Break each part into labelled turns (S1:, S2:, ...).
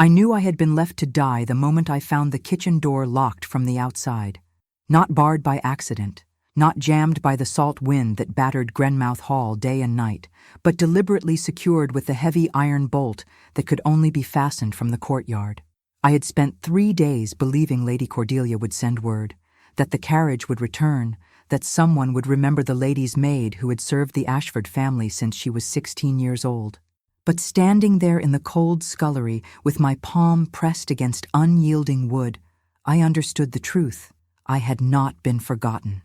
S1: I knew I had been left to die the moment I found the kitchen door locked from the outside. Not barred by accident, not jammed by the salt wind that battered Grenmouth Hall day and night, but deliberately secured with the heavy iron bolt that could only be fastened from the courtyard. I had spent 3 days believing Lady Cordelia would send word, that the carriage would return, that someone would remember the lady's maid who had served the Ashford family since she was 16 years old. But standing there in the cold scullery with my palm pressed against unyielding wood, I understood the truth. I had not been forgotten.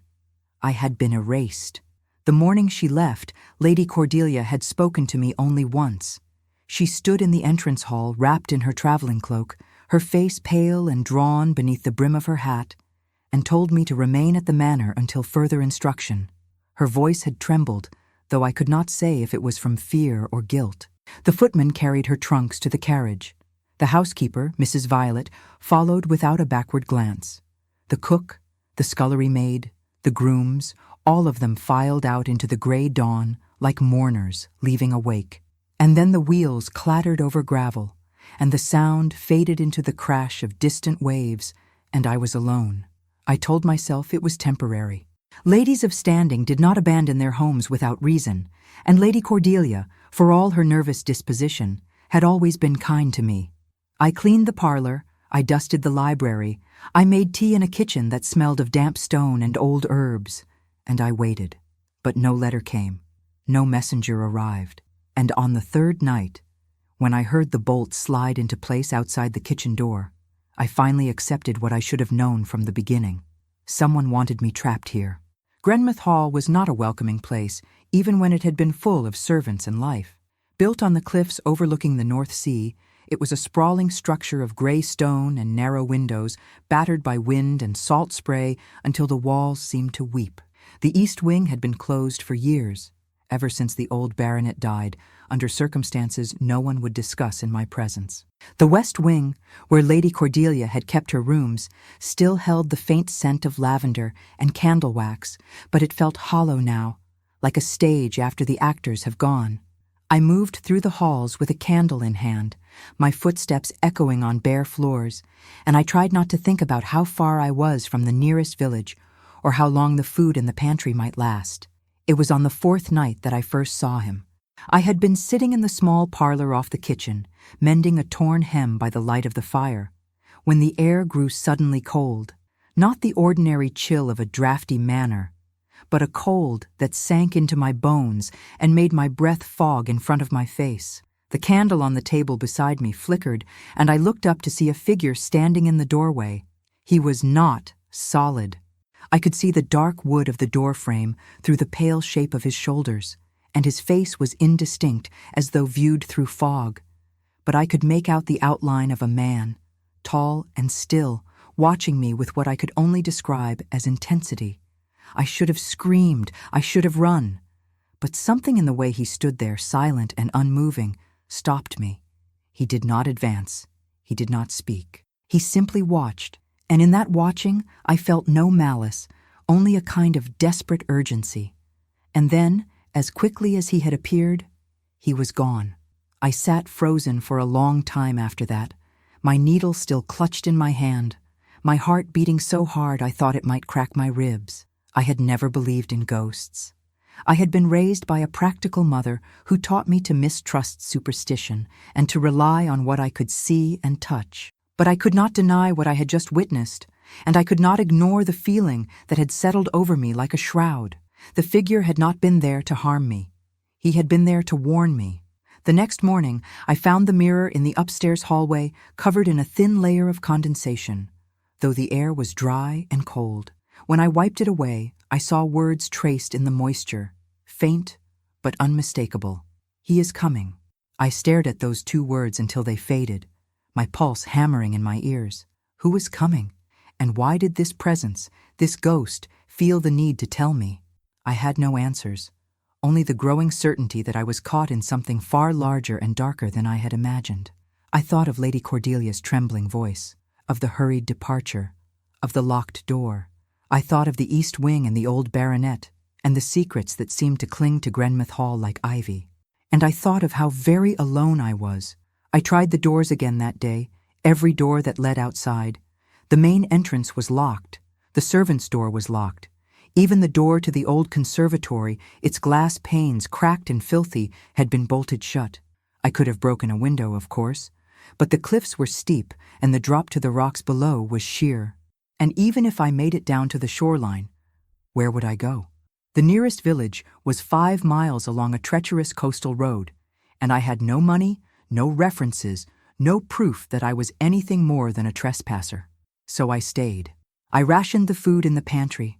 S1: I had been erased. The morning she left, Lady Cordelia had spoken to me only once. She stood in the entrance hall, wrapped in her traveling cloak, her face pale and drawn beneath the brim of her hat, and told me to remain at the manor until further instruction. Her voice had trembled, though I could not say if it was from fear or guilt. The footman carried her trunks to the carriage. The housekeeper, Mrs. Violet, followed without a backward glance. The cook, the scullery maid, the grooms, all of them filed out into the grey dawn like mourners leaving a wake. And then the wheels clattered over gravel, and the sound faded into the crash of distant waves, and I was alone. I told myself it was temporary. Ladies of standing did not abandon their homes without reason, and Lady Cordelia, for all her nervous disposition, had always been kind to me. I cleaned the parlor, I dusted the library, I made tea in a kitchen that smelled of damp stone and old herbs, and I waited. But no letter came, no messenger arrived, and on the 3rd night, when I heard the bolt slide into place outside the kitchen door, I finally accepted what I should have known from the beginning. Someone wanted me trapped here. Grenmouth Hall was not a welcoming place, even when it had been full of servants and life. Built on the cliffs overlooking the North Sea, it was a sprawling structure of grey stone and narrow windows, battered by wind and salt spray until the walls seemed to weep. The east wing had been closed for years, ever since the old baronet died, under circumstances no one would discuss in my presence. The west wing, where Lady Cordelia had kept her rooms, still held the faint scent of lavender and candle wax, but it felt hollow now, like a stage after the actors have gone. I moved through the halls with a candle in hand, my footsteps echoing on bare floors, and I tried not to think about how far I was from the nearest village or how long the food in the pantry might last. It was on the 4th night that I first saw him. I had been sitting in the small parlor off the kitchen, mending a torn hem by the light of the fire, when the air grew suddenly cold, not the ordinary chill of a draughty manor, but a cold that sank into my bones and made my breath fog in front of my face. The candle on the table beside me flickered, and I looked up to see a figure standing in the doorway. He was not solid. I could see the dark wood of the doorframe through the pale shape of his shoulders, and his face was indistinct as though viewed through fog. But I could make out the outline of a man, tall and still, watching me with what I could only describe as intensity. I should have screamed, I should have run. But something in the way he stood there, silent and unmoving, stopped me. He did not advance. He did not speak. He simply watched, and in that watching I felt no malice, only a kind of desperate urgency. And then, as quickly as he had appeared, he was gone. I sat frozen for a long time after that, my needle still clutched in my hand, my heart beating so hard I thought it might crack my ribs. I had never believed in ghosts. I had been raised by a practical mother who taught me to mistrust superstition and to rely on what I could see and touch. But I could not deny what I had just witnessed, and I could not ignore the feeling that had settled over me like a shroud. The figure had not been there to harm me. He had been there to warn me. The next morning, I found the mirror in the upstairs hallway covered in a thin layer of condensation, though the air was dry and cold. When I wiped it away, I saw words traced in the moisture, faint but unmistakable. He is coming. I stared at those 2 words until they faded, my pulse hammering in my ears. Who was coming? And why did this presence, this ghost, feel the need to tell me? I had no answers, only the growing certainty that I was caught in something far larger and darker than I had imagined. I thought of Lady Cordelia's trembling voice, of the hurried departure, of the locked door. I thought of the east wing and the old baronet, and the secrets that seemed to cling to Grenmouth Hall like ivy. And I thought of how very alone I was, I tried the doors again that day, every door that led outside. The main entrance was locked. The servants' door was locked. Even the door to the old conservatory, its glass panes cracked and filthy, had been bolted shut. I could have broken a window, of course, but the cliffs were steep and the drop to the rocks below was sheer. And even if I made it down to the shoreline, where would I go? The nearest village was 5 miles along a treacherous coastal road, and I had no money, no references, no proof that I was anything more than a trespasser. So I stayed. I rationed the food in the pantry.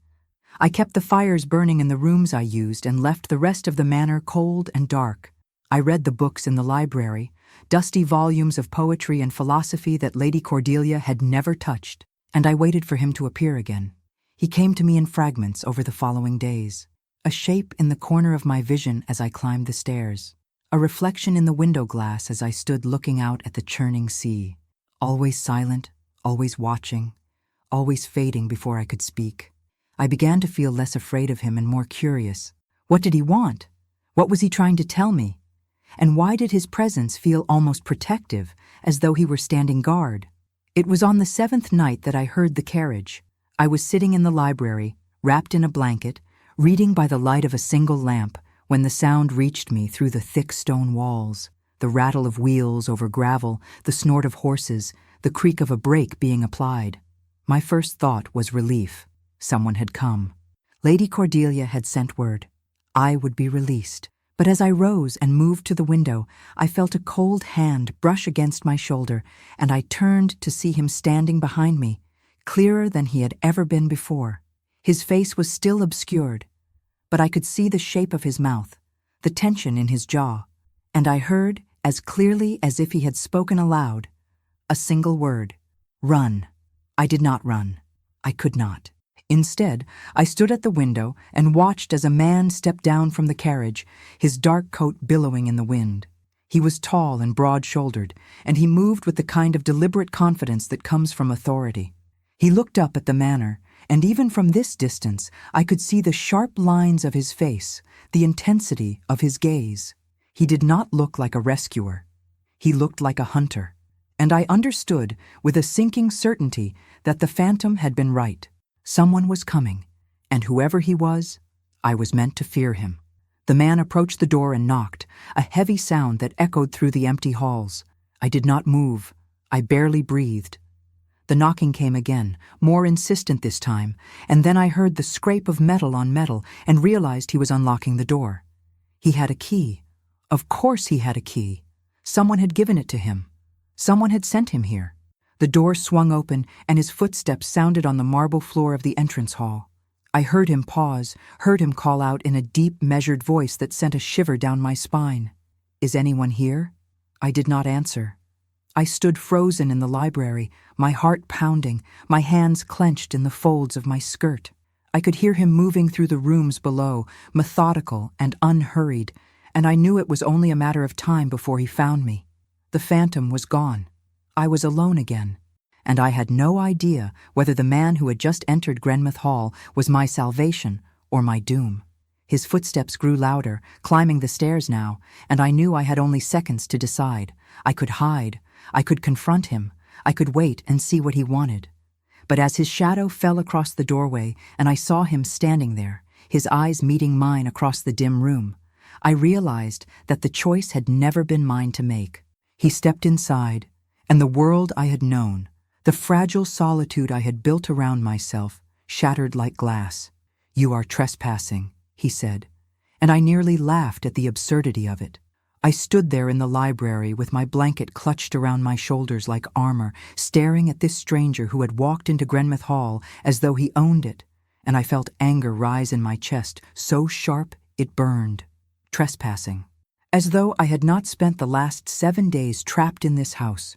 S1: I kept the fires burning in the rooms I used and left the rest of the manor cold and dark. I read the books in the library, dusty volumes of poetry and philosophy that Lady Cordelia had never touched, and I waited for him to appear again. He came to me in fragments over the following days. A shape in the corner of my vision as I climbed the stairs. A reflection in the window glass as I stood looking out at the churning sea. Always silent, always watching, always fading before I could speak. I began to feel less afraid of him and more curious. What did he want? What was he trying to tell me? And why did his presence feel almost protective, as though he were standing guard? It was on the 7th night that I heard the carriage. I was sitting in the library, wrapped in a blanket, reading by the light of a single lamp, when the sound reached me through the thick stone walls, the rattle of wheels over gravel, the snort of horses, the creak of a brake being applied. My first thought was relief. Someone had come. Lady Cordelia had sent word. I would be released. But as I rose and moved to the window, I felt a cold hand brush against my shoulder, and I turned to see him standing behind me, clearer than he had ever been before. His face was still obscured, but I could see the shape of his mouth, the tension in his jaw, and I heard, as clearly as if he had spoken aloud, a single word: run. I did not run. I could not. Instead, I stood at the window and watched as a man stepped down from the carriage, his dark coat billowing in the wind. He was tall and broad-shouldered, and he moved with the kind of deliberate confidence that comes from authority. He looked up at the manor, and even from this distance I could see the sharp lines of his face, the intensity of his gaze. He did not look like a rescuer. He looked like a hunter. And I understood, with a sinking certainty, that the phantom had been right. Someone was coming, and whoever he was, I was meant to fear him. The man approached the door and knocked, a heavy sound that echoed through the empty halls. I did not move. I barely breathed. The knocking came again, more insistent this time, and then I heard the scrape of metal on metal and realized he was unlocking the door. He had a key. Of course he had a key. Someone had given it to him. Someone had sent him here. The door swung open, and his footsteps sounded on the marble floor of the entrance hall. I heard him pause, heard him call out in a deep, measured voice that sent a shiver down my spine. "Is anyone here?" I did not answer. I stood frozen in the library, my heart pounding, my hands clenched in the folds of my skirt. I could hear him moving through the rooms below, methodical and unhurried, and I knew it was only a matter of time before he found me. The phantom was gone. I was alone again, and I had no idea whether the man who had just entered Grenmouth Hall was my salvation or my doom. His footsteps grew louder, climbing the stairs now, and I knew I had only seconds to decide. I could hide, I could confront him, I could wait and see what he wanted. But as his shadow fell across the doorway and I saw him standing there, his eyes meeting mine across the dim room, I realized that the choice had never been mine to make. He stepped inside, and the world I had known, the fragile solitude I had built around myself, shattered like glass. "You are trespassing," he said, and I nearly laughed at the absurdity of it. I stood there in the library with my blanket clutched around my shoulders like armor, staring at this stranger who had walked into Grenmouth Hall as though he owned it, and I felt anger rise in my chest, so sharp it burned. Trespassing. As though I had not spent the last 7 days trapped in this house,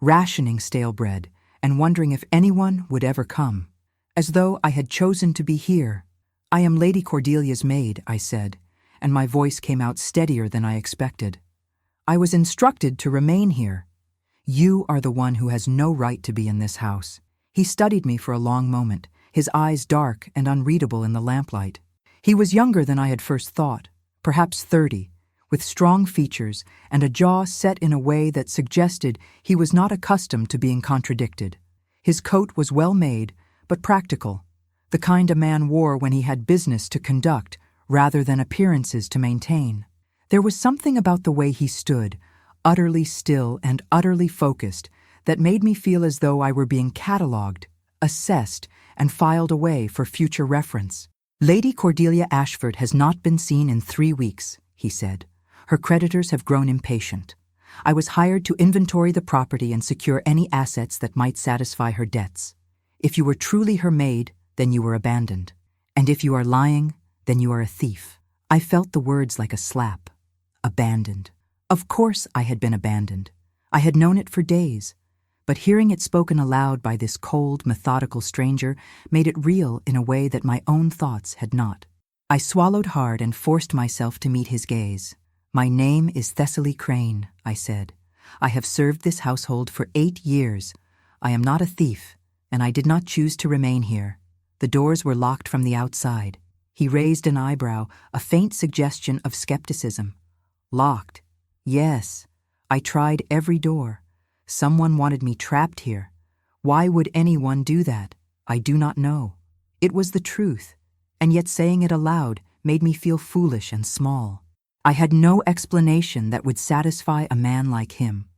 S1: rationing stale bread and wondering if anyone would ever come. As though I had chosen to be here. "I am Lady Cordelia's maid," I said, and my voice came out steadier than I expected. "I was instructed to remain here. You are the one who has no right to be in this house." He studied me for a long moment, his eyes dark and unreadable in the lamplight. He was younger than I had first thought, perhaps 30, with strong features and a jaw set in a way that suggested he was not accustomed to being contradicted. His coat was well made, but practical, the kind a man wore when he had business to conduct rather than appearances to maintain. There was something about the way he stood, utterly still and utterly focused, that made me feel as though I were being catalogued, assessed, and filed away for future reference. "Lady Cordelia Ashford has not been seen in 3 weeks," he said. "Her creditors have grown impatient. I was hired to inventory the property and secure any assets that might satisfy her debts. If you were truly her maid, then you were abandoned. And if you are lying, then you are a thief." I felt the words like a slap. Abandoned. Of course I had been abandoned. I had known it for days. But hearing it spoken aloud by this cold, methodical stranger made it real in a way that my own thoughts had not. I swallowed hard and forced myself to meet his gaze. "My name is Thessaly Crane," I said. "I have served this household for 8 years. I am not a thief, and I did not choose to remain here. The doors were locked from the outside." He raised an eyebrow, a faint suggestion of skepticism. "Locked? Yes. I tried every door. Someone wanted me trapped here. Why would anyone do that? I do not know." It was the truth, and yet saying it aloud made me feel foolish and small. I had no explanation that would satisfy a man like him,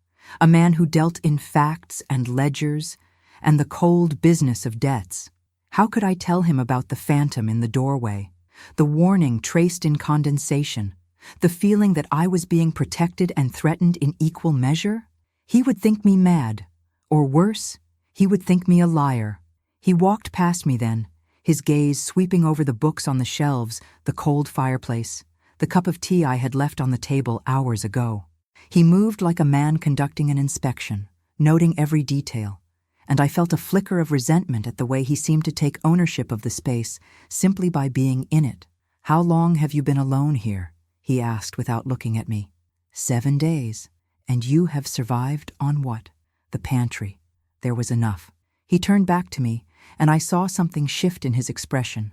S1: a man who dealt in facts and ledgers and the cold business of debts. How could I tell him about the phantom in the doorway, the warning traced in condensation, the feeling that I was being protected and threatened in equal measure? He would think me mad, or worse, he would think me a liar. He walked past me then, his gaze sweeping over the books on the shelves, the cold fireplace, the cup of tea I had left on the table hours ago. He moved like a man conducting an inspection, noting every detail, and I felt a flicker of resentment at the way he seemed to take ownership of the space simply by being in it. "How long have you been alone here?" he asked without looking at me. 7 days. "And you have survived on what?" "The pantry." There was enough. He turned back to me, and I saw something shift in his expression.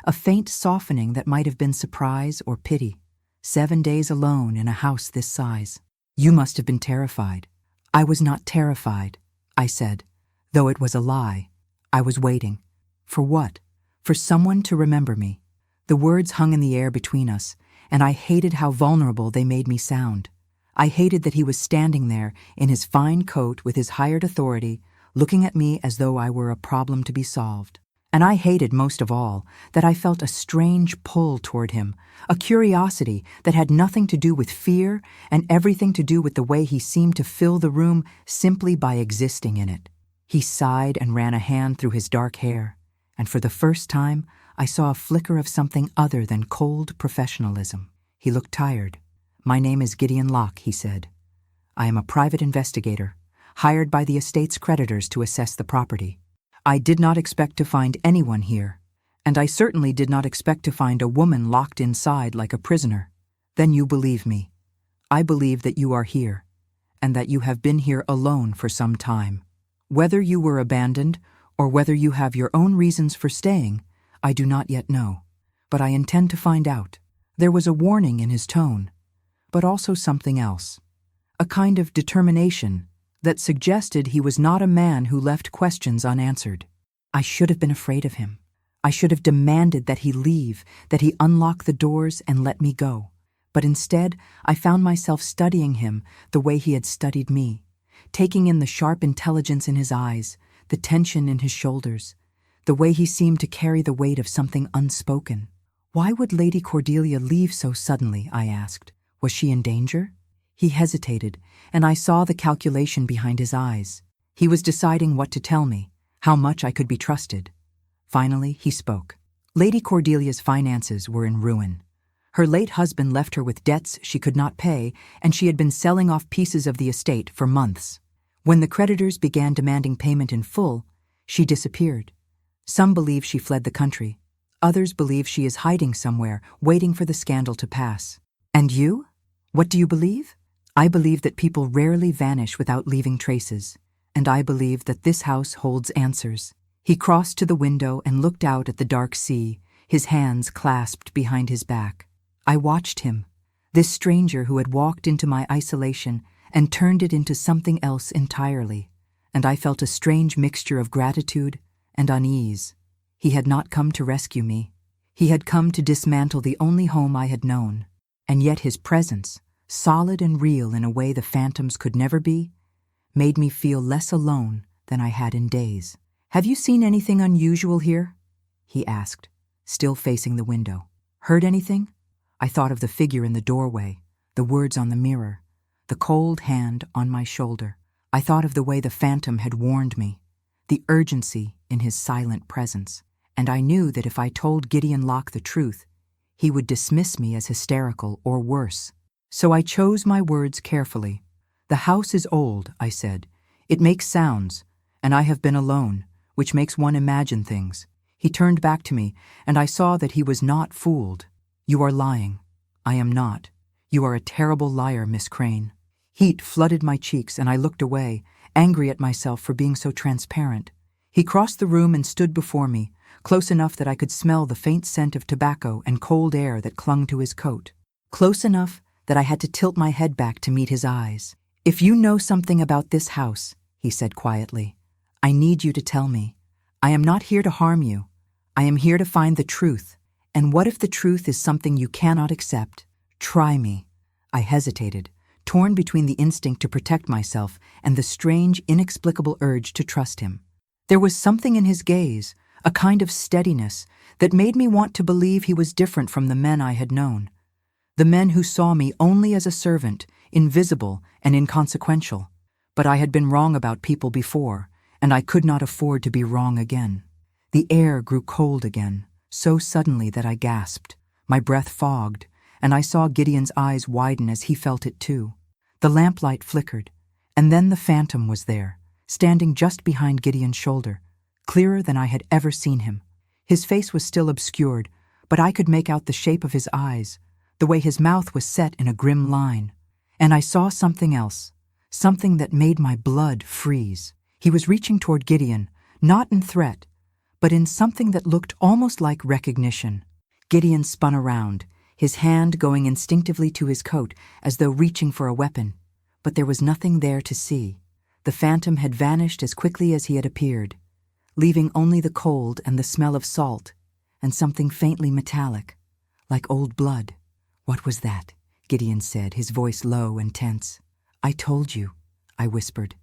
S1: A faint softening that might have been surprise or pity. 7 days alone in a house this size. "You must have been terrified." "I was not terrified," I said, though it was a lie. I was waiting. For what? For someone to remember me. The words hung in the air between us, and I hated how vulnerable they made me sound. I hated that he was standing there in his fine coat with his hired authority, looking at me as though I were a problem to be solved. And I hated most of all that I felt a strange pull toward him, a curiosity that had nothing to do with fear and everything to do with the way he seemed to fill the room simply by existing in it. He sighed and ran a hand through his dark hair, and for the first time I saw a flicker of something other than cold professionalism. He looked tired. "My name is Gideon Locke," he said. "I am a private investigator, hired by the estate's creditors to assess the property. I did not expect to find anyone here, and I certainly did not expect to find a woman locked inside like a prisoner." "Then you believe me." "I believe that you are here, and that you have been here alone for some time. Whether you were abandoned, or whether you have your own reasons for staying, I do not yet know. But I intend to find out." There was a warning in his tone, but also something else. A kind of determination that suggested he was not a man who left questions unanswered. I should have been afraid of him. I should have demanded that he leave, that he unlock the doors and let me go. But instead, I found myself studying him the way he had studied me, taking in the sharp intelligence in his eyes, the tension in his shoulders, the way he seemed to carry the weight of something unspoken. "Why would Lady Cordelia leave so suddenly?" I asked. "Was she in danger?" He hesitated, and I saw the calculation behind his eyes. He was deciding what to tell me, how much I could be trusted. Finally, he spoke. Lady Cordelia's finances were in ruin. Her late husband left her with debts she could not pay, and she had been selling off pieces of the estate for months. When the creditors began demanding payment in full, she disappeared. Some believe she fled the country. Others believe she is hiding somewhere, waiting for the scandal to pass. And you? What do you believe? I believe that people rarely vanish without leaving traces, and I believe that this house holds answers. He crossed to the window and looked out at the dark sea, his hands clasped behind his back. I watched him. This stranger who had walked into my isolation and turned it into something else entirely, and I felt a strange mixture of gratitude and unease. He had not come to rescue me. He had come to dismantle the only home I had known, and yet his presence, solid and real in a way the phantoms could never be, made me feel less alone than I had in days. "Have you seen anything unusual here?" he asked, still facing the window. "Heard anything?" I thought of the figure in the doorway, the words on the mirror, the cold hand on my shoulder. I thought of the way the phantom had warned me, the urgency in his silent presence, and I knew that if I told Gideon Locke the truth, he would dismiss me as hysterical or worse. So I chose my words carefully. "The house is old," I said. "It makes sounds, and I have been alone, which makes one imagine things." He turned back to me, and I saw that he was not fooled. "You are lying." "I am not. You are a terrible liar, Miss Crane." Heat flooded my cheeks, and I looked away, angry at myself for being so transparent. He crossed the room and stood before me, close enough that I could smell the faint scent of tobacco and cold air that clung to his coat. Close enough that I had to tilt my head back to meet his eyes. "If you know something about this house," he said quietly, "I need you to tell me. I am not here to harm you. I am here to find the truth. And what if the truth is something you cannot accept? Try me." I hesitated, torn between the instinct to protect myself and the strange, inexplicable urge to trust him. There was something in his gaze, a kind of steadiness, that made me want to believe he was different from the men I had known. The men who saw me only as a servant, invisible and inconsequential. But I had been wrong about people before, and I could not afford to be wrong again. The air grew cold again, so suddenly that I gasped. My breath fogged, and I saw Gideon's eyes widen as he felt it too. The lamplight flickered, and then the phantom was there, standing just behind Gideon's shoulder, clearer than I had ever seen him. His face was still obscured, but I could make out the shape of his eyes, the way his mouth was set in a grim line. And I saw something else, something that made my blood freeze. He was reaching toward Gideon, not in threat, but in something that looked almost like recognition. Gideon spun around, his hand going instinctively to his coat as though reaching for a weapon. But there was nothing there to see. The phantom had vanished as quickly as he had appeared, leaving only the cold and the smell of salt and something faintly metallic, like old blood. "What was that?" Gideon said, his voice low and tense. "I told you," I whispered.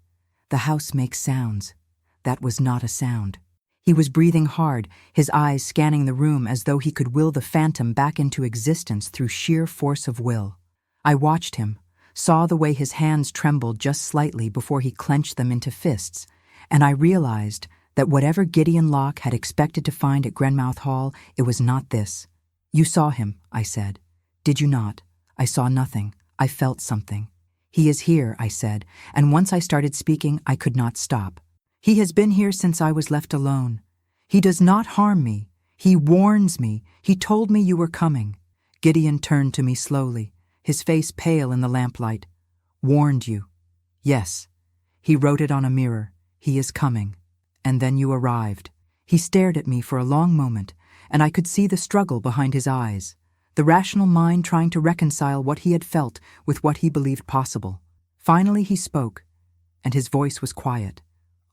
S1: "The house makes sounds." That was not a sound. He was breathing hard, his eyes scanning the room as though he could will the phantom back into existence through sheer force of will. I watched him, saw the way his hands trembled just slightly before he clenched them into fists, and I realized that whatever Gideon Locke had expected to find at Grenmouth Hall, it was not this. "You saw him," I said. "Did you not?" "I saw nothing. I felt something." "He is here," I said, and once I started speaking, I could not stop. "He has been here since I was left alone. He does not harm me. He warns me. He told me you were coming." Gideon turned to me slowly, his face pale in the lamplight. "Warned you?" "Yes. He wrote it on a mirror. He is coming. And then you arrived." He stared at me for a long moment, and I could see the struggle behind his eyes, the rational mind trying to reconcile what he had felt with what he believed possible. Finally he spoke, and his voice was quiet,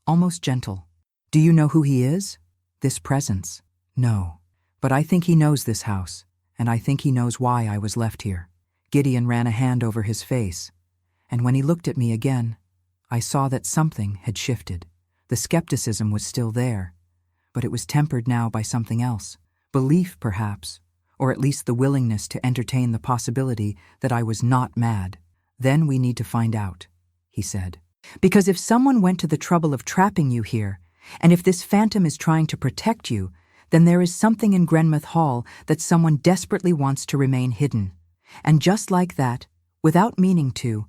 S1: almost gentle. "Do you know who he is? This presence?" "No. But I think he knows this house, and I think he knows why I was left here." Gideon ran a hand over his face, and when he looked at me again, I saw that something had shifted. The skepticism was still there, but it was tempered now by something else. Belief, perhaps, or at least the willingness to entertain the possibility that I was not mad. "Then we need to find out," he said. "Because if someone went to the trouble of trapping you here, and if this phantom is trying to protect you, then there is something in Grenmouth Hall that someone desperately wants to remain hidden. And just like that, without meaning to,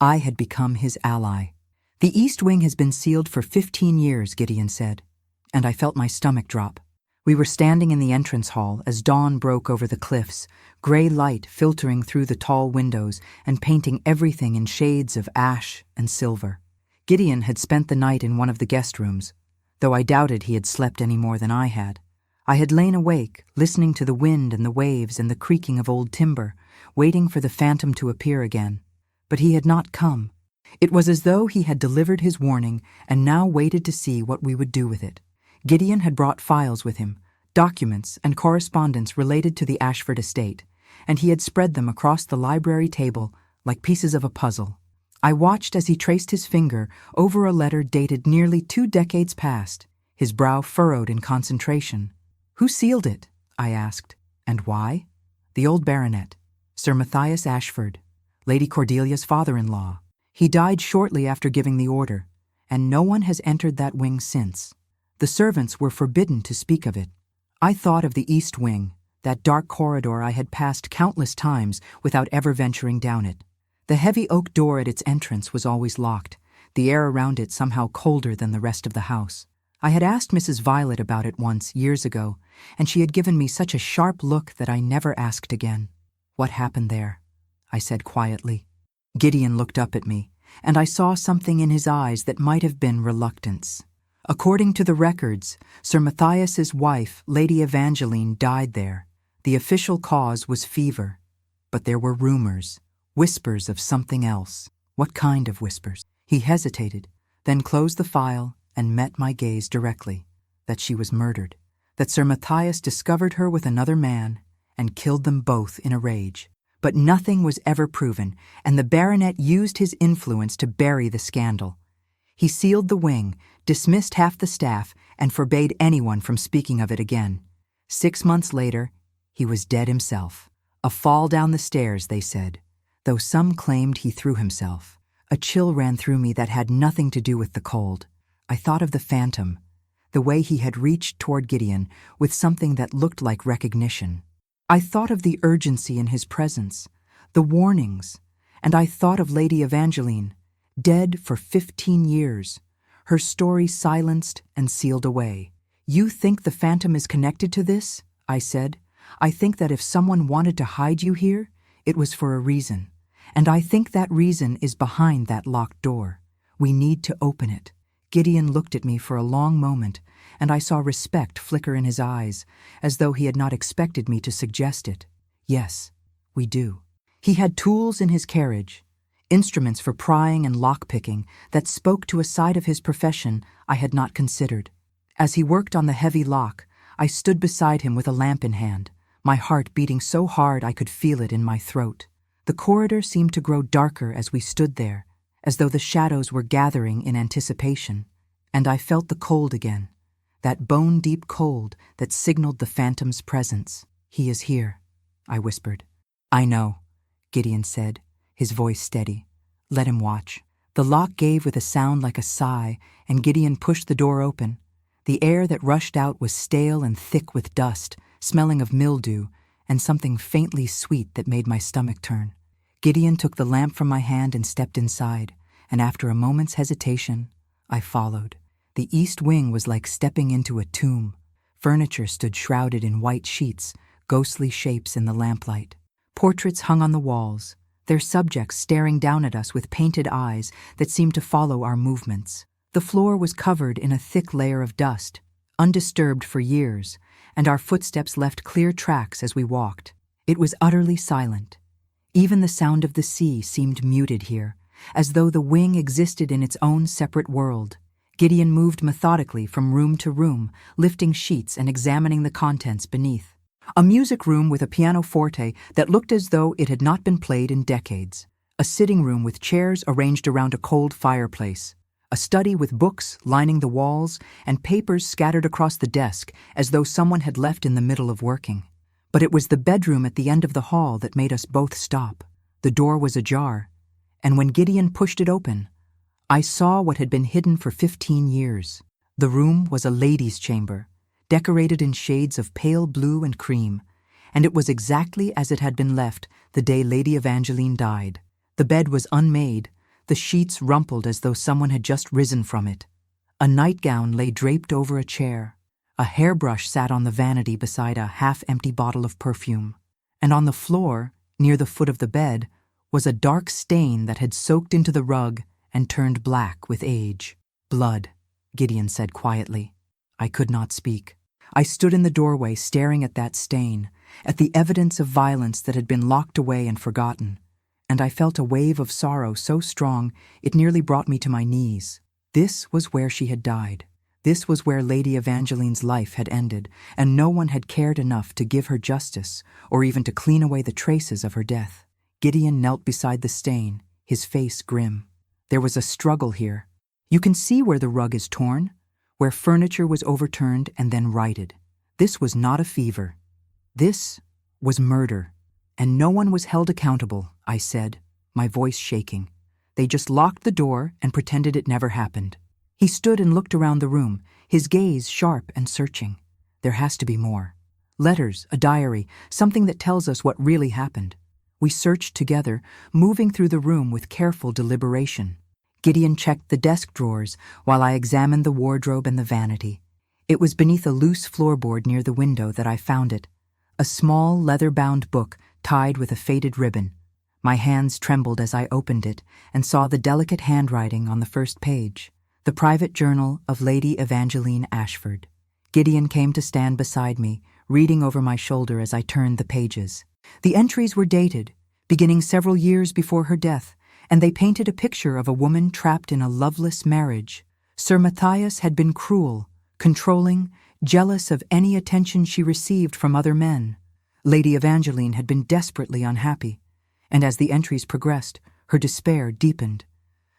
S1: I had become his ally." "The East Wing has been sealed for 15 years, Gideon said, and I felt my stomach drop. We were standing in the entrance hall as dawn broke over the cliffs, gray light filtering through the tall windows and painting everything in shades of ash and silver. Gideon had spent the night in one of the guest rooms, though I doubted he had slept any more than I had. I had lain awake, listening to the wind and the waves and the creaking of old timber, waiting for the phantom to appear again. But he had not come. It was as though he had delivered his warning and now waited to see what we would do with it. Gideon had brought files with him, documents and correspondence related to the Ashford estate, and he had spread them across the library table like pieces of a puzzle. I watched as he traced his finger over a letter dated nearly 2 decades past, his brow furrowed in concentration. "Who sealed it?" I asked. "And why?" "The old baronet, Sir Matthias Ashford, Lady Cordelia's father-in-law. He died shortly after giving the order, and no one has entered that wing since. The servants were forbidden to speak of it." I thought of the east wing, that dark corridor I had passed countless times without ever venturing down it. The heavy oak door at its entrance was always locked, the air around it somehow colder than the rest of the house. I had asked Mrs. Violet about it once, years ago, and she had given me such a sharp look that I never asked again. "What happened there?" I said quietly. Gideon looked up at me, and I saw something in his eyes that might have been reluctance. According to the records, Sir Matthias's wife, Lady Evangeline, died there. The official cause was fever, but there were rumors, whispers of something else. What kind of whispers? He hesitated, then closed the file and met my gaze directly. That she was murdered, that Sir Matthias discovered her with another man and killed them both in a rage. But nothing was ever proven, and the baronet used his influence to bury the scandal. He sealed the wing, dismissed half the staff, and forbade anyone from speaking of it again. 6 months later, he was dead himself. A fall down the stairs, they said, though some claimed he threw himself. A chill ran through me that had nothing to do with the cold. I thought of the phantom, the way he had reached toward Gideon with something that looked like recognition. I thought of the urgency in his presence, the warnings, and I thought of Lady Evangeline, dead for 15 years, her story silenced and sealed away. "You think the phantom is connected to this?" I said. "I think that if someone wanted to hide you here, it was for a reason, and I think that reason is behind that locked door. We need to open it." Gideon looked at me for a long moment, and I saw respect flicker in his eyes, as though he had not expected me to suggest it. "Yes, we do." He had tools in his carriage, instruments for prying and lock-picking that spoke to a side of his profession I had not considered. As he worked on the heavy lock, I stood beside him with a lamp in hand, my heart beating so hard I could feel it in my throat. The corridor seemed to grow darker as we stood there, as though the shadows were gathering in anticipation, and I felt the cold again, that bone-deep cold that signaled the phantom's presence. "He is here," I whispered. "I know," Gideon said, his voice steady. "Let him watch." The lock gave with a sound like a sigh, and Gideon pushed the door open. The air that rushed out was stale and thick with dust, smelling of mildew, and something faintly sweet that made my stomach turn. Gideon took the lamp from my hand and stepped inside, and after a moment's hesitation, I followed. The east wing was like stepping into a tomb. Furniture stood shrouded in white sheets, ghostly shapes in the lamplight. Portraits hung on the walls, their subjects staring down at us with painted eyes that seemed to follow our movements. The floor was covered in a thick layer of dust, undisturbed for years, and our footsteps left clear tracks as we walked. It was utterly silent. Even the sound of the sea seemed muted here, as though the wing existed in its own separate world. Gideon moved methodically from room to room, lifting sheets and examining the contents beneath. A music room with a pianoforte that looked as though it had not been played in decades. A sitting room with chairs arranged around a cold fireplace. A study with books lining the walls and papers scattered across the desk as though someone had left in the middle of working. But it was the bedroom at the end of the hall that made us both stop. The door was ajar, and when Gideon pushed it open, I saw what had been hidden for 15 years. The room was a lady's chamber, decorated in shades of pale blue and cream, and it was exactly as it had been left the day Lady Evangeline died. The bed was unmade, the sheets rumpled as though someone had just risen from it. A nightgown lay draped over a chair. A hairbrush sat on the vanity beside a half-empty bottle of perfume. And on the floor, near the foot of the bed, was a dark stain that had soaked into the rug and turned black with age. "Blood," Gideon said quietly. I could not speak. I stood in the doorway staring at that stain, at the evidence of violence that had been locked away and forgotten, and I felt a wave of sorrow so strong it nearly brought me to my knees. This was where she had died. This was where Lady Evangeline's life had ended, and no one had cared enough to give her justice or even to clean away the traces of her death. Gideon knelt beside the stain, his face grim. There was a struggle here. You can see where the rug is torn, where furniture was overturned and then righted. This was not a fever. This was murder. And no one was held accountable, I said, my voice shaking. They just locked the door and pretended it never happened. He stood and looked around the room, his gaze sharp and searching. There has to be more. Letters, a diary, something that tells us what really happened. We searched together, moving through the room with careful deliberation. Gideon checked the desk drawers while I examined the wardrobe and the vanity. It was beneath a loose floorboard near the window that I found it, a small leather-bound book tied with a faded ribbon. My hands trembled as I opened it and saw the delicate handwriting on the first page, the private journal of Lady Evangeline Ashford. Gideon came to stand beside me, reading over my shoulder as I turned the pages. The entries were dated, beginning several years before her death, and they painted a picture of a woman trapped in a loveless marriage. Sir Matthias had been cruel, controlling, jealous of any attention she received from other men. Lady Evangeline had been desperately unhappy, and as the entries progressed, her despair deepened.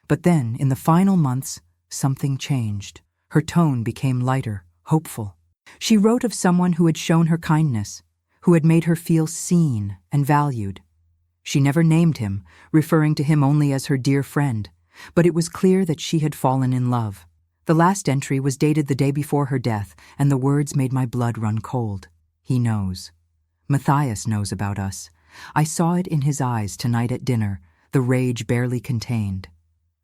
S1: But then, in the final months, something changed. Her tone became lighter, hopeful. She wrote of someone who had shown her kindness, who had made her feel seen and valued. She never named him, referring to him only as her dear friend, but it was clear that she had fallen in love. The last entry was dated the day before her death, and the words made my blood run cold. He knows. Matthias knows about us. I saw it in his eyes tonight at dinner, the rage barely contained.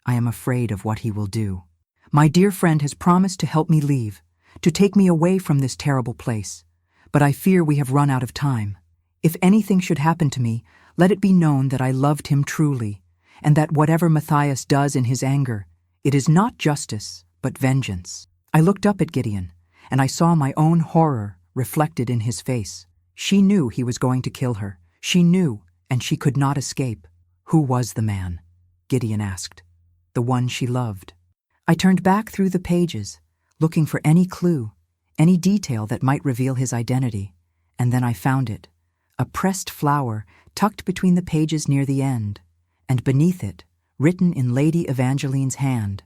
S1: I am afraid of what he will do. My dear friend has promised to help me leave, to take me away from this terrible place, but I fear we have run out of time. If anything should happen to me, let it be known that I loved him truly, and that whatever Matthias does in his anger, it is not justice, but vengeance. I looked up at Gideon, and I saw my own horror reflected in his face. She knew he was going to kill her. She knew, and she could not escape. Who was the man? Gideon asked. The one she loved. I turned back through the pages, looking for any clue, any detail that might reveal his identity, and then I found it. A pressed flower tucked between the pages near the end, and beneath it, written in Lady Evangeline's hand,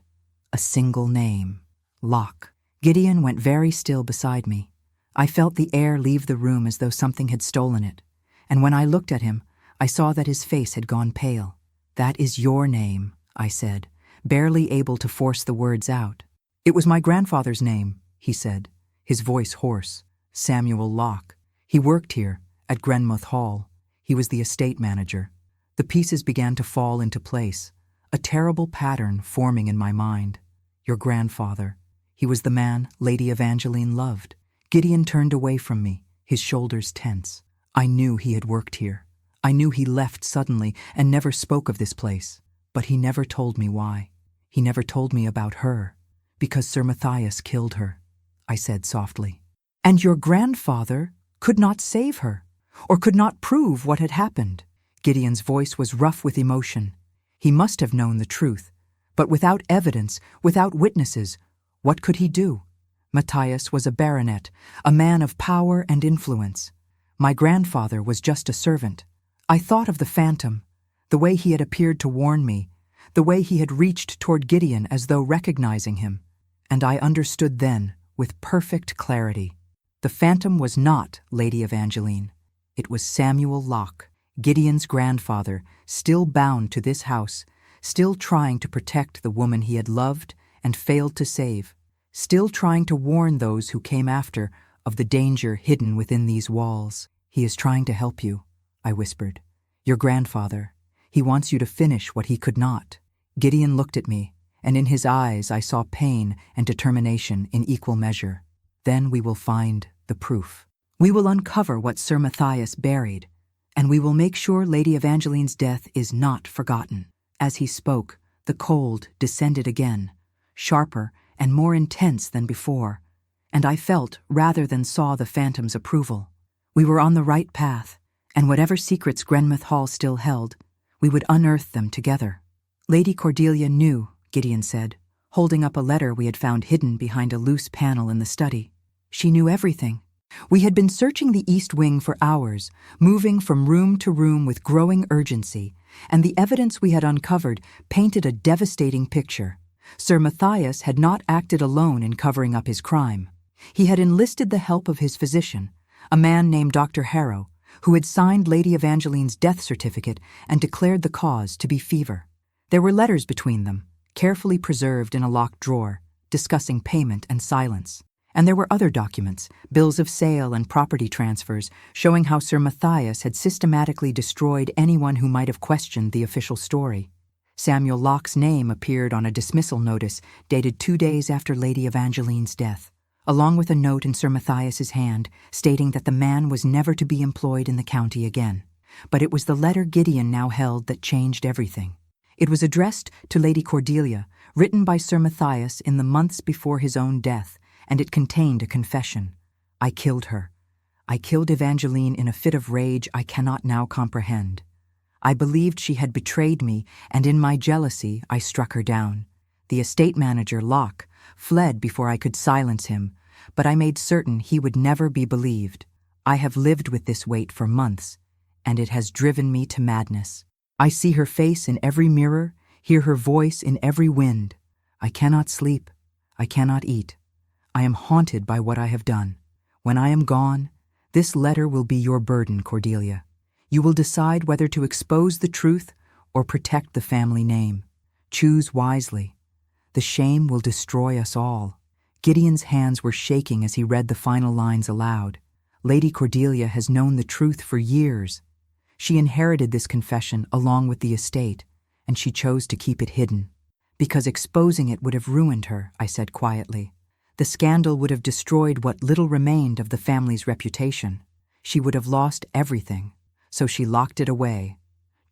S1: a single name, Locke. Gideon went very still beside me. I felt the air leave the room as though something had stolen it, and when I looked at him, I saw that his face had gone pale. That is your name, I said, barely able to force the words out. It was my grandfather's name, he said, his voice hoarse. Samuel Locke. He worked here, at Grenmouth Hall. He was the estate manager. The pieces began to fall into place, a terrible pattern forming in my mind. Your grandfather. He was the man Lady Evangeline loved. Gideon turned away from me, his shoulders tense. I knew he had worked here. I knew he left suddenly and never spoke of this place. But he never told me why. He never told me about her. Because Sir Matthias killed her, I said softly. And your grandfather could not save her, or could not prove what had happened. Gideon's voice was rough with emotion. He must have known the truth, but without evidence, without witnesses, what could he do? Matthias was a baronet, a man of power and influence. My grandfather was just a servant. I thought of the phantom, the way he had appeared to warn me, the way he had reached toward Gideon as though recognizing him, and I understood then, with perfect clarity. The phantom was not Lady Evangeline. It was Samuel Locke, Gideon's grandfather, still bound to this house, still trying to protect the woman he had loved and failed to save, still trying to warn those who came after of the danger hidden within these walls. He is trying to help you, I whispered. Your grandfather. He wants you to finish what he could not. Gideon looked at me, and in his eyes I saw pain and determination in equal measure. Then we will find the proof. We will uncover what Sir Matthias buried, and we will make sure Lady Evangeline's death is not forgotten. As he spoke, the cold descended again, sharper and more intense than before, and I felt, rather than saw, the phantom's approval. We were on the right path, and whatever secrets Grenmouth Hall still held, we would unearth them together. Lady Cordelia knew, Gideon said, holding up a letter we had found hidden behind a loose panel in the study. She knew everything. We had been searching the East Wing for hours, moving from room to room with growing urgency, and the evidence we had uncovered painted a devastating picture. Sir Matthias had not acted alone in covering up his crime. He had enlisted the help of his physician, a man named Dr. Harrow, who had signed Lady Evangeline's death certificate and declared the cause to be fever. There were letters between them, carefully preserved in a locked drawer, discussing payment and silence. And there were other documents, bills of sale and property transfers, showing how Sir Matthias had systematically destroyed anyone who might have questioned the official story. Samuel Locke's name appeared on a dismissal notice dated 2 days after Lady Evangeline's death, along with a note in Sir Matthias's hand stating that the man was never to be employed in the county again. But it was the letter Gideon now held that changed everything. It was addressed to Lady Cordelia, written by Sir Matthias in the months before his own death, and it contained a confession. I killed her. I killed Evangeline in a fit of rage I cannot now comprehend. I believed she had betrayed me, and in my jealousy I struck her down. The estate manager, Locke, fled before I could silence him, but I made certain he would never be believed. I have lived with this weight for months, and it has driven me to madness. I see her face in every mirror, hear her voice in every wind. I cannot sleep. I cannot eat. I am haunted by what I have done. When I am gone, this letter will be your burden, Cordelia. You will decide whether to expose the truth or protect the family name. Choose wisely. The shame will destroy us all. Gideon's hands were shaking as he read the final lines aloud. Lady Cordelia has known the truth for years. She inherited this confession along with the estate, and she chose to keep it hidden. Because exposing it would have ruined her, I said quietly. The scandal would have destroyed what little remained of the family's reputation. She would have lost everything, so she locked it away,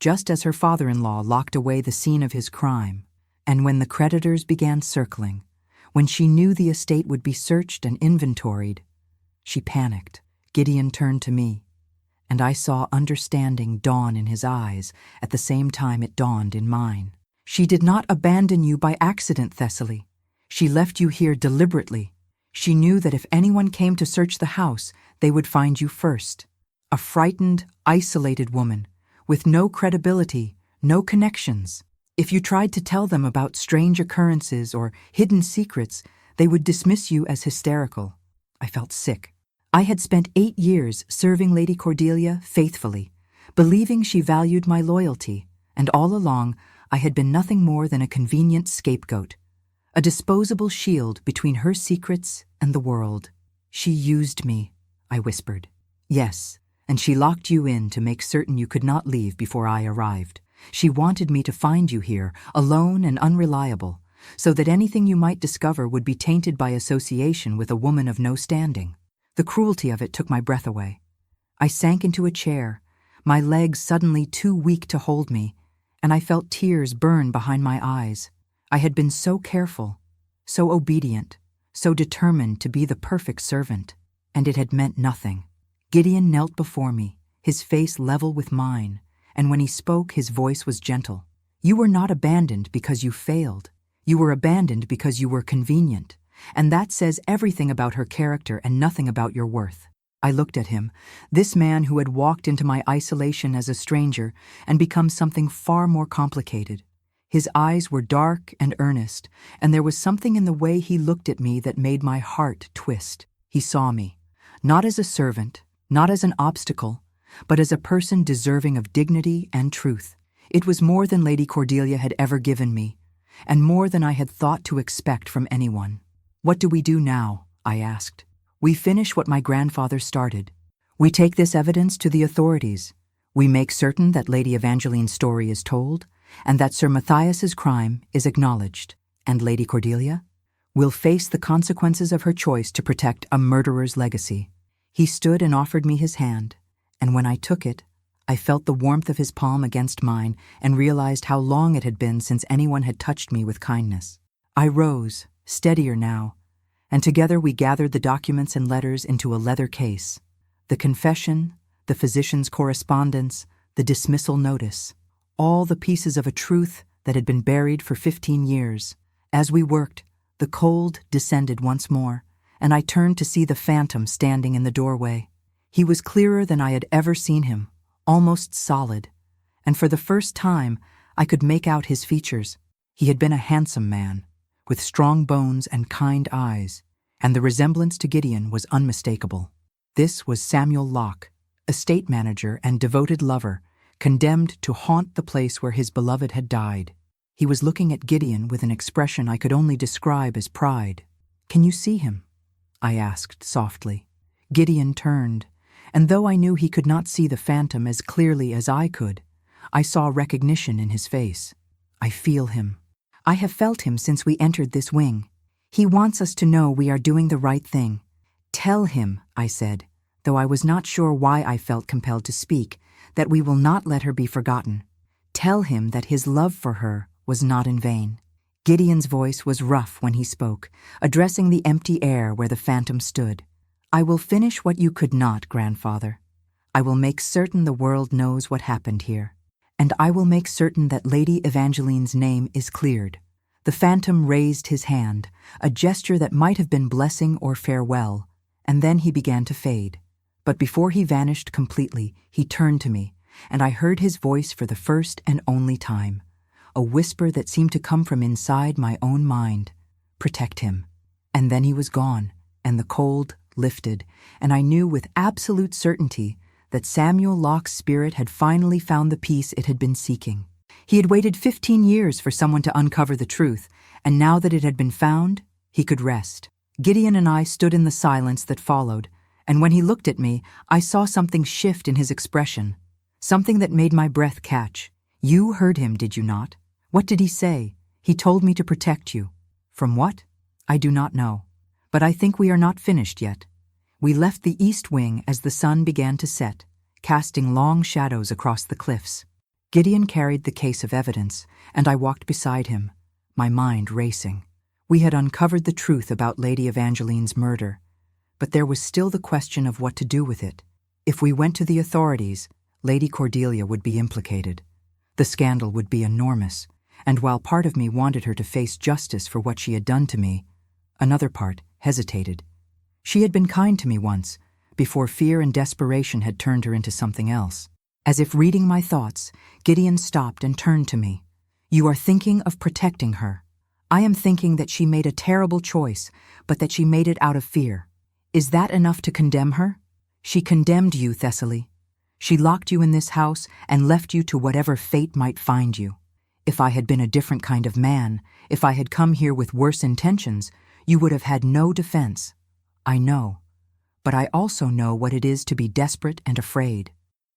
S1: just as her father-in-law locked away the scene of his crime. And when the creditors began circling, when she knew the estate would be searched and inventoried, she panicked. Gideon turned to me, and I saw understanding dawn in his eyes at the same time it dawned in mine. She did not abandon you by accident, Thessaly. She left you here deliberately. She knew that if anyone came to search the house, they would find you first. A frightened, isolated woman, with no credibility, no connections. If you tried to tell them about strange occurrences or hidden secrets, they would dismiss you as hysterical. I felt sick. I had spent 8 years serving Lady Cordelia faithfully, believing she valued my loyalty, and all along I had been nothing more than a convenient scapegoat, a disposable shield between her secrets and the world. She used me, I whispered. Yes, and she locked you in to make certain you could not leave before I arrived. She wanted me to find you here, alone and unreliable, so that anything you might discover would be tainted by association with a woman of no standing. The cruelty of it took my breath away. I sank into a chair, my legs suddenly too weak to hold me, and I felt tears burn behind my eyes. I had been so careful, so obedient, so determined to be the perfect servant, and it had meant nothing. Gideon knelt before me, his face level with mine, and when he spoke, his voice was gentle. You were not abandoned because you failed. You were abandoned because you were convenient, and that says everything about her character and nothing about your worth. I looked at him, this man who had walked into my isolation as a stranger and become something far more complicated. His eyes were dark and earnest, and there was something in the way he looked at me that made my heart twist. He saw me, not as a servant, not as an obstacle, but as a person deserving of dignity and truth. It was more than Lady Cordelia had ever given me, and more than I had thought to expect from anyone. What do we do now? I asked. We finish what my grandfather started. We take this evidence to the authorities. We make certain that Lady Evangeline's story is told, and that Sir Matthias's crime is acknowledged. And Lady Cordelia will face the consequences of her choice to protect a murderer's legacy. He stood and offered me his hand, and when I took it, I felt the warmth of his palm against mine and realized how long it had been since anyone had touched me with kindness. I rose, steadier now, and together we gathered the documents and letters into a leather case. The confession, the physician's correspondence, the dismissal notice, all the pieces of a truth that had been buried for 15 years. As we worked, the cold descended once more, and I turned to see the phantom standing in the doorway. He was clearer than I had ever seen him, almost solid, and for the first time I could make out his features. He had been a handsome man, with strong bones and kind eyes, and the resemblance to Gideon was unmistakable. This was Samuel Locke, estate manager and devoted lover, condemned to haunt the place where his beloved had died. He was looking at Gideon with an expression I could only describe as pride. "Can you see him?" I asked softly. Gideon turned, and though I knew he could not see the phantom as clearly as I could, I saw recognition in his face. "I feel him. I have felt him since we entered this wing. He wants us to know we are doing the right thing." "Tell him," I said, though I was not sure why I felt compelled to speak, "that we will not let her be forgotten. Tell him that his love for her was not in vain." Gideon's voice was rough when he spoke, addressing the empty air where the phantom stood. "I will finish what you could not, grandfather. I will make certain the world knows what happened here. And I will make certain that Lady Evangeline's name is cleared." The phantom raised his hand, a gesture that might have been blessing or farewell, and then he began to fade. But before he vanished completely, he turned to me, and I heard his voice for the first and only time, a whisper that seemed to come from inside my own mind. "Protect him." And then he was gone, and the cold lifted, and I knew with absolute certainty that Samuel Locke's spirit had finally found the peace it had been seeking. He had waited 15 years for someone to uncover the truth, and now that it had been found, he could rest. Gideon and I stood in the silence that followed, and when he looked at me, I saw something shift in his expression, something that made my breath catch. "You heard him, did you not? What did he say?" "He told me to protect you." "From what?" "I do not know. But I think we are not finished yet." We left the east wing as the sun began to set, casting long shadows across the cliffs. Gideon carried the case of evidence, and I walked beside him, my mind racing. We had uncovered the truth about Lady Evangeline's murder, but there was still the question of what to do with it. If we went to the authorities, Lady Cordelia would be implicated. The scandal would be enormous, and while part of me wanted her to face justice for what she had done to me, another part hesitated. She had been kind to me once, before fear and desperation had turned her into something else. As if reading my thoughts, Gideon stopped and turned to me. "You are thinking of protecting her. I am thinking that she made a terrible choice, but that she made it out of fear. Is that enough to condemn her? She condemned you, Thessaly. She locked you in this house and left you to whatever fate might find you. If I had been a different kind of man, if I had come here with worse intentions, you would have had no defense. I know. But I also know what it is to be desperate and afraid.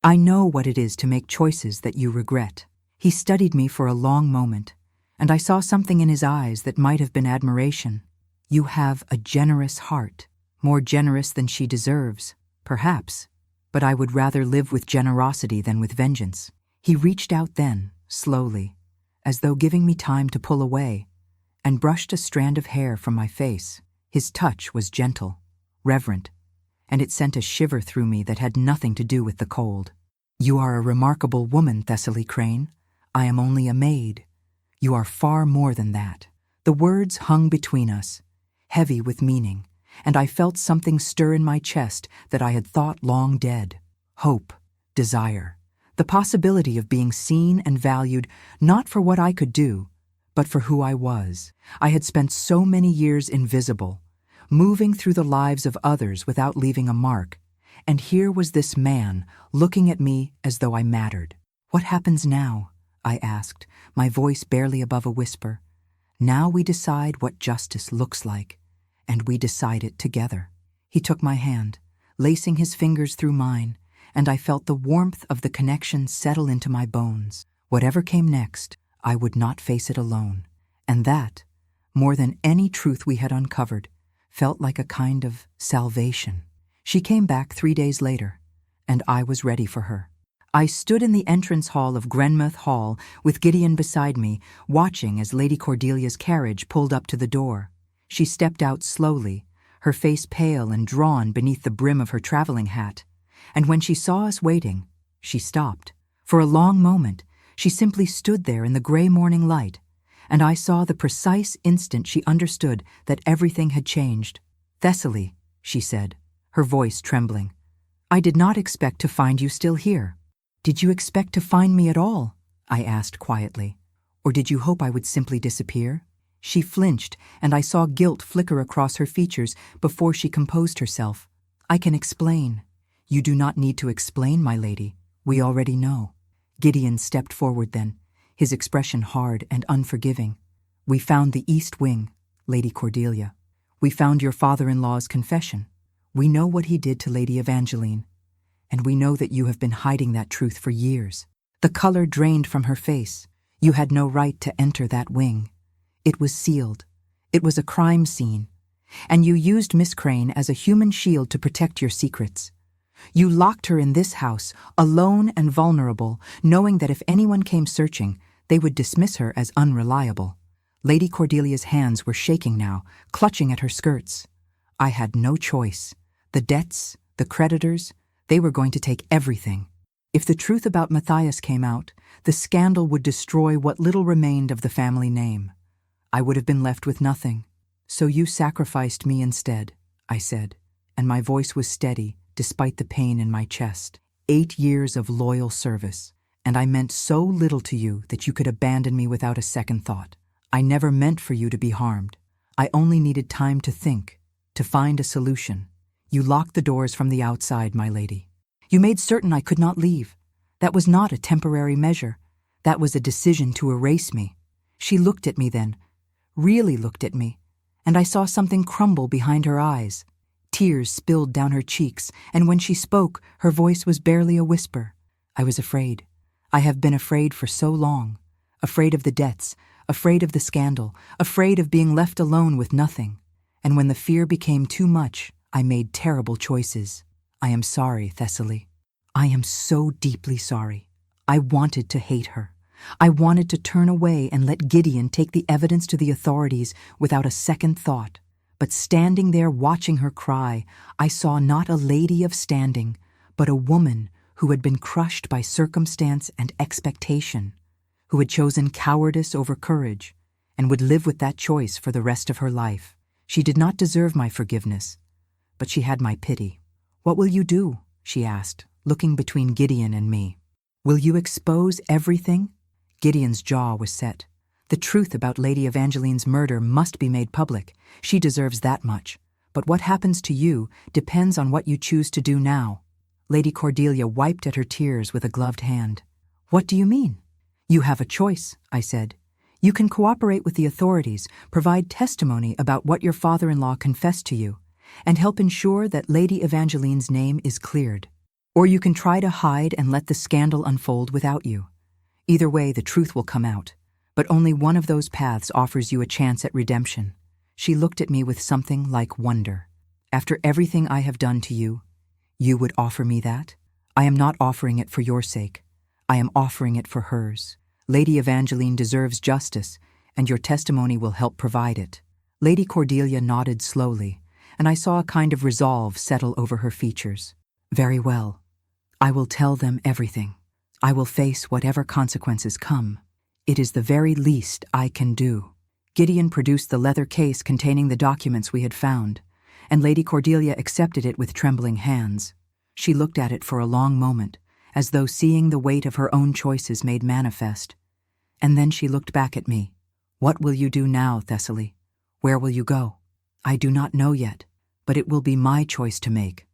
S1: I know what it is to make choices that you regret." He studied me for a long moment, and I saw something in his eyes that might have been admiration. "You have a generous heart, more generous than she deserves, perhaps, but I would rather live with generosity than with vengeance." He reached out then, slowly, as though giving me time to pull away, and brushed a strand of hair from my face. His touch was gentle, reverent, and it sent a shiver through me that had nothing to do with the cold. "You are a remarkable woman, Thessaly Crane. I am only a maid. You are far more than that." The words hung between us, heavy with meaning, and I felt something stir in my chest that I had thought long dead. Hope, desire, the possibility of being seen and valued not for what I could do, but for who I was. I had spent so many years invisible, moving through the lives of others without leaving a mark, and here was this man looking at me as though I mattered. "What happens now?" I asked, my voice barely above a whisper. "Now we decide what justice looks like, and we decide it together." He took my hand, lacing his fingers through mine, and I felt the warmth of the connection settle into my bones. Whatever came next, I would not face it alone, and that, more than any truth we had uncovered, felt like a kind of salvation. She came back 3 days later, and I was ready for her. I stood in the entrance hall of Grenmouth Hall with Gideon beside me, watching as Lady Cordelia's carriage pulled up to the door. She stepped out slowly, her face pale and drawn beneath the brim of her traveling hat, and when she saw us waiting, she stopped. For a long moment, she simply stood there in the gray morning light, and I saw the precise instant she understood that everything had changed. "Thessaly," she said, her voice trembling. "I did not expect to find you still here." "Did you expect to find me at all?" I asked quietly. "Or did you hope I would simply disappear?" She flinched, and I saw guilt flicker across her features before she composed herself. "I can explain." "You do not need to explain, my lady. We already know." Gideon stepped forward then, his expression hard and unforgiving. "We found the East Wing, Lady Cordelia. We found your father-in-law's confession. We know what he did to Lady Evangeline, and we know that you have been hiding that truth for years." The color drained from her face. "You had no right to enter that wing. It was sealed. It was a crime scene. And you used Miss Crane as a human shield to protect your secrets. You locked her in this house, alone and vulnerable, knowing that if anyone came searching, they would dismiss her as unreliable." Lady Cordelia's hands were shaking now, clutching at her skirts. "I had no choice. The debts, the creditors, they were going to take everything. If the truth about Matthias came out, the scandal would destroy what little remained of the family name. I would have been left with nothing. So you sacrificed me instead," I said, and my voice was steady despite the pain in my chest. 8 years of loyal service, and I meant so little to you that you could abandon me without a second thought. I never meant for you to be harmed. I only needed time to think, to find a solution. You locked the doors from the outside, my lady. You made certain I could not leave. That was not a temporary measure. That was a decision to erase me." She looked at me then, really looked at me, and I saw something crumble behind her eyes. Tears spilled down her cheeks, and when she spoke, her voice was barely a whisper. "I was afraid. I have been afraid for so long. Afraid of the debts, afraid of the scandal, afraid of being left alone with nothing. And when the fear became too much, I made terrible choices. I am sorry, Thessaly. I am so deeply sorry. I wanted to hate her. I wanted to turn away and let Gideon take the evidence to the authorities without a second thought. But standing there watching her cry, I saw not a lady of standing, but a woman who had been crushed by circumstance and expectation, who had chosen cowardice over courage, and would live with that choice for the rest of her life. She did not deserve my forgiveness, but she had my pity. "What will you do?" she asked, looking between Gideon and me. "Will you expose everything?" Gideon's jaw was set. "The truth about Lady Evangeline's murder must be made public. She deserves that much. But what happens to you depends on what you choose to do now." Lady Cordelia wiped at her tears with a gloved hand. "What do you mean?" "You have a choice," I said. "You can cooperate with the authorities, provide testimony about what your father-in-law confessed to you, and help ensure that Lady Evangeline's name is cleared. Or you can try to hide and let the scandal unfold without you. Either way, the truth will come out, but only one of those paths offers you a chance at redemption." She looked at me with something like wonder. "After everything I have done to you, you would offer me that? I am not offering it for your sake. I am offering it for hers. Lady Evangeline deserves justice, and your testimony will help provide it." Lady Cordelia nodded slowly, and I saw a kind of resolve settle over her features. "Very well. I will tell them everything. I will face whatever consequences come. It is the very least I can do." Gideon produced the leather case containing the documents we had found, and Lady Cordelia accepted it with trembling hands. She looked at it for a long moment, as though seeing the weight of her own choices made manifest. And then she looked back at me. "What will you do now, Thessaly? Where will you go?" "I do not know yet, but it will be my choice to make,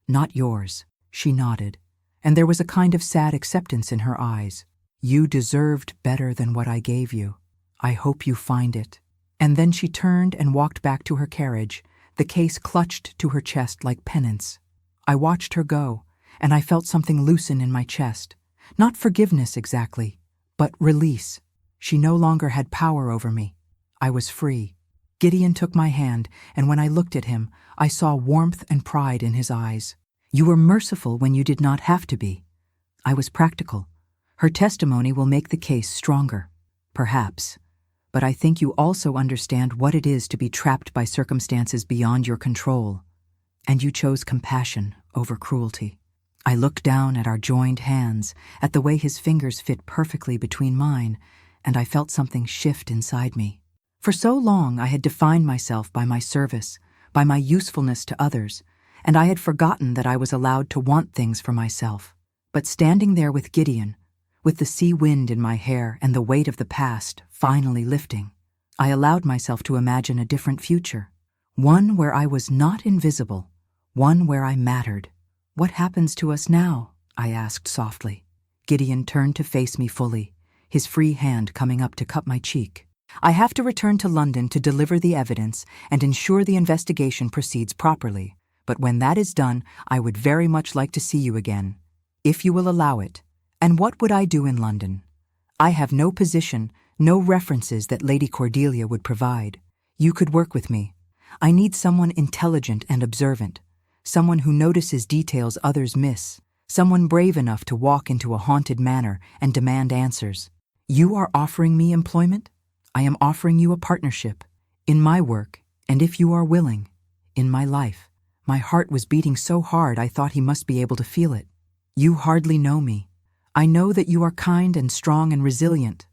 S1: not yours." She nodded, and there was a kind of sad acceptance in her eyes. "You deserved better than what I gave you. I hope you find it." And then she turned and walked back to her carriage, the case clutched to her chest like penance. I watched her go, and I felt something loosen in my chest. Not forgiveness exactly, but release. She no longer had power over me. I was free. Gideon took my hand, and when I looked at him, I saw warmth and pride in his eyes. "You were merciful when you did not have to be." I was practical. "Her testimony will make the case stronger." "Perhaps. but I think you also understand what it is to be trapped by circumstances beyond your control. And you chose compassion over cruelty. I looked down at our joined hands, at the way his fingers fit perfectly between mine, and I felt something shift inside me. For so long I had defined myself by my service, by my usefulness to others, and I had forgotten that I was allowed to want things for myself. But standing there with Gideon, with the sea wind in my hair and the weight of the past finally lifting, I allowed myself to imagine a different future. One where I was not invisible, one where I mattered. "What happens to us now?" I asked softly. Gideon turned to face me fully, his free hand coming up to cup my cheek. "I have to return to London to deliver the evidence and ensure the investigation proceeds properly. But when that is done, I would very much like to see you again, if you will allow it. And what would I do in London? I have no position, no references that Lady Cordelia would provide. You could work with me. I need someone intelligent and observant, someone who notices details others miss, someone brave enough to walk into a haunted manor and demand answers. You are offering me employment? I am offering you a partnership, in my work, and if you are willing, in my life." My heart was beating so hard I thought he must be able to feel it. "You hardly know me. I know that you are kind and strong and resilient.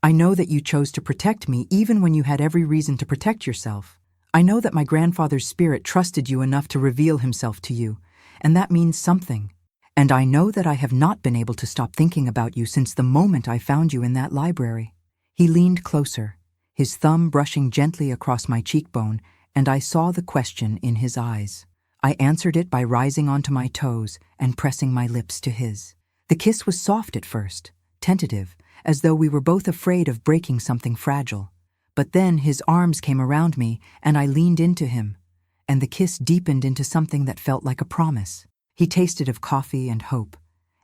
S1: I know that you chose to protect me even when you had every reason to protect yourself. I know that my grandfather's spirit trusted you enough to reveal himself to you, and that means something. And I know that I have not been able to stop thinking about you since the moment I found you in that library." He leaned closer, his thumb brushing gently across my cheekbone, and I saw the question in his eyes. I answered it by rising onto my toes and pressing my lips to his. The kiss was soft at first, tentative, as though we were both afraid of breaking something fragile. But then his arms came around me and I leaned into him, and the kiss deepened into something that felt like a promise. He tasted of coffee and hope,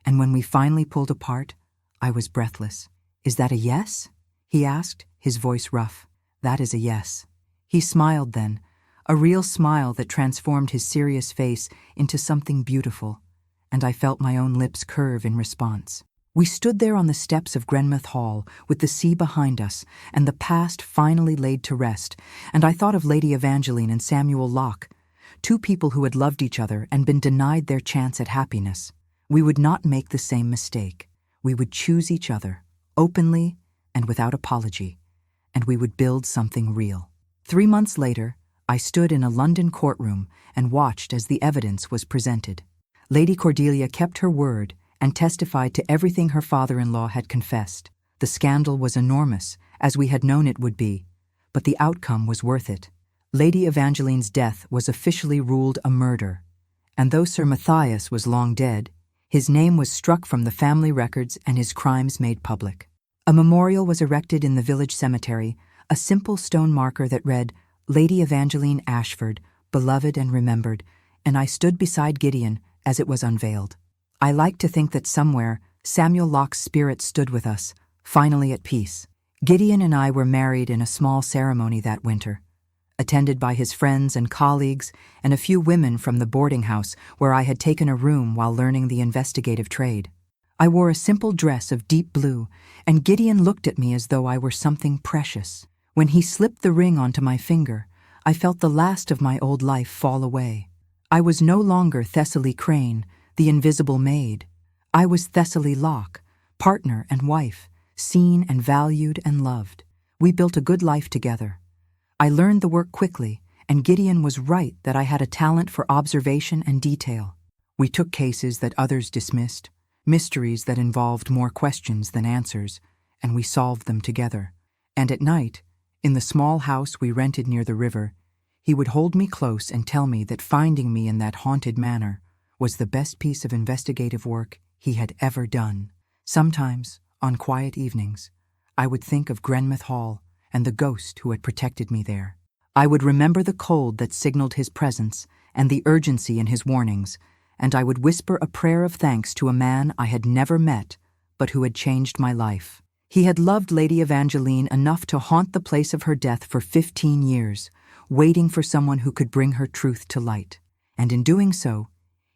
S1: and when we finally pulled apart, I was breathless. "Is that a yes?" he asked, his voice rough. "That is a yes." He smiled then, a real smile that transformed his serious face into something beautiful, and I felt my own lips curve in response. We stood there on the steps of Grenmouth Hall, with the sea behind us, and the past finally laid to rest, and I thought of Lady Evangeline and Samuel Locke, two people who had loved each other and been denied their chance at happiness. We would not make the same mistake. We would choose each other, openly and without apology, and we would build something real. 3 months later, I stood in a London courtroom and watched as the evidence was presented. Lady Cordelia kept her word and testified to everything her father-in-law had confessed. The scandal was enormous, as we had known it would be, but the outcome was worth it. Lady Evangeline's death was officially ruled a murder, and though Sir Matthias was long dead, his name was struck from the family records and his crimes made public. A memorial was erected in the village cemetery, a simple stone marker that read, "Lady Evangeline Ashford, beloved and remembered," and I stood beside Gideon as it was unveiled. I like to think that somewhere, Samuel Locke's spirit stood with us, finally at peace. Gideon and I were married in a small ceremony that winter, attended by his friends and colleagues and a few women from the boarding house where I had taken a room while learning the investigative trade. I wore a simple dress of deep blue, and Gideon looked at me as though I were something precious. When he slipped the ring onto my finger, I felt the last of my old life fall away. I was no longer Thessaly Crane, the invisible maid. I was Thessaly Locke, partner and wife, seen and valued and loved. We built a good life together. I learned the work quickly, and Gideon was right that I had a talent for observation and detail. We took cases that others dismissed, mysteries that involved more questions than answers, and we solved them together. And at night, in the small house we rented near the river, he would hold me close and tell me that finding me in that haunted manor was the best piece of investigative work he had ever done. Sometimes, on quiet evenings, I would think of Grenmouth Hall and the ghost who had protected me there. I would remember the cold that signaled his presence and the urgency in his warnings, and I would whisper a prayer of thanks to a man I had never met, but who had changed my life. He had loved Lady Evangeline enough to haunt the place of her death for 15 years, waiting for someone who could bring her truth to light. And in doing so,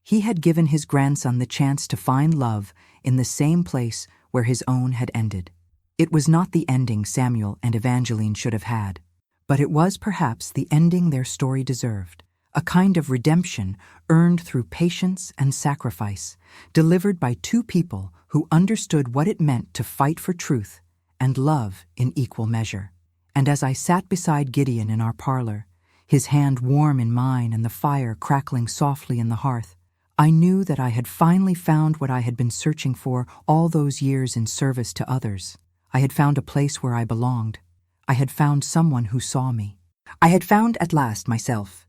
S1: he had given his grandson the chance to find love in the same place where his own had ended. It was not the ending Samuel and Evangeline should have had, but it was perhaps the ending their story deserved, a kind of redemption earned through patience and sacrifice, delivered by two people who understood what it meant to fight for truth and love in equal measure. And as I sat beside Gideon in our parlor, his hand warm in mine and the fire crackling softly in the hearth, I knew that I had finally found what I had been searching for all those years in service to others. I had found a place where I belonged. I had found someone who saw me. I had found at last myself,